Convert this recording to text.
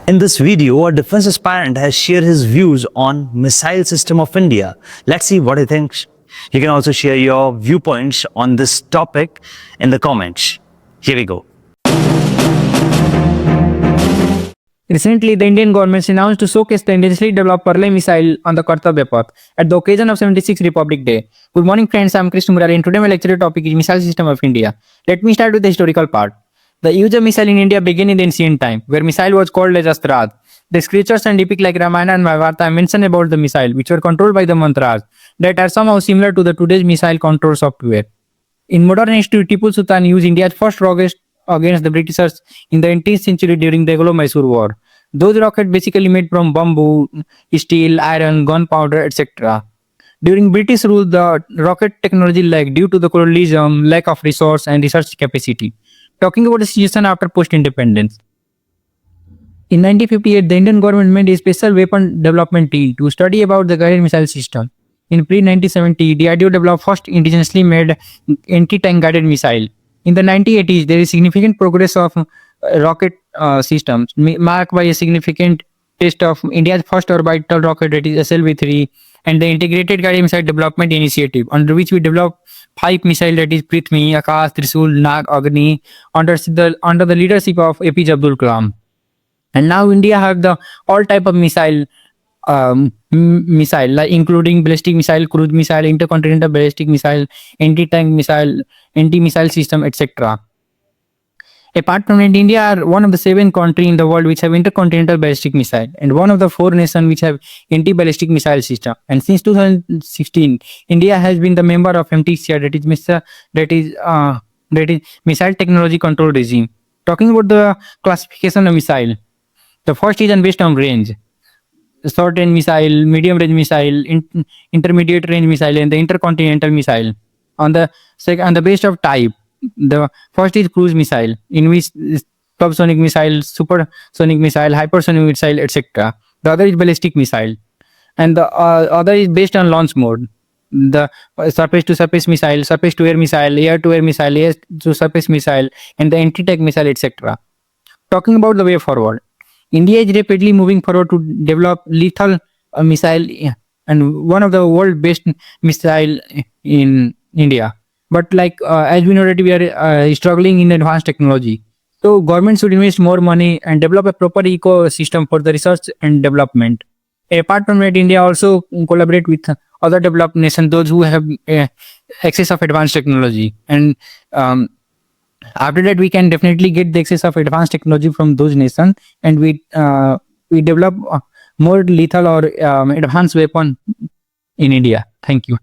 In this video, a defense aspirant has shared his views on missile system of India. Let's see what he thinks. You can also share your viewpoints on this topic in the comments. Here we go. Recently, the Indian government announced to showcase the indigenously developed Parle missile on the Kartavya Path at the occasion of 76th Republic Day. Good morning friends, I am Krishna Murali and today my lecture topic is Missile System of India. Let me start with the historical part. The use of missile in India began in the ancient time, where missile was called as Astrad. The scriptures and epic like Ramayana and Mahabharata mention about the missile, which were controlled by the mantras that are somehow similar to the today's missile control software. In modern history, Tipu Sultan used India's first rockets against the Britishers in the 18th century during the Anglo-Mysore War. Those rockets basically made from bamboo, steel, iron, gunpowder, etc. During British rule, the rocket technology lagged due to the colonialism, lack of resource and research capacity. Talking about the situation after post-independence. In 1958, the Indian government made a special weapon development team to study about the guided missile system. In pre-1970, DRDO developed first indigenously made anti-tank guided missile. In the 1980s, there is significant progress of rocket systems, marked by a significant test of India's first orbital rocket, that is SLV-3, and the Integrated Guided Missile Development Initiative, under which we developed 5 missiles, that is Prithvi, Akash, Trishul, Nag, Agni, under the leadership of APJ Abdul Kalam. And now India have the all type of missile, like including ballistic missile, cruise missile, intercontinental ballistic missile, anti-tank missile, anti-missile system, etc. Apart from it, India are one of the 7 countries in the world which have intercontinental ballistic missile and one of the 4 nations which have anti-ballistic missile system. And since 2016, India has been the member of MTCR, that is Missile Technology Control Regime. Talking about the classification of missile, the first is based on range. Short range missile, medium range missile, intermediate range missile, and the intercontinental missile. On the base of type, the first is cruise missile, in which subsonic missile, supersonic missile, hypersonic missile, etc. The other is ballistic missile, and the other is based on launch mode. The surface-to-surface missile, surface-to-air missile, air-to-air missile, air-to-surface missile, and the anti-tank missile, etc. Talking about the way forward, India is rapidly moving forward to develop lethal missile and one of the world best missile in India. But as we know that we are struggling in advanced technology. So government should invest more money and develop a proper ecosystem for the research and development. Apart from that, India also collaborate with other developed nations, those who have access of advanced technology. And after that, we can definitely get the access of advanced technology from those nations, and we develop more lethal or advanced weapon in India. Thank you.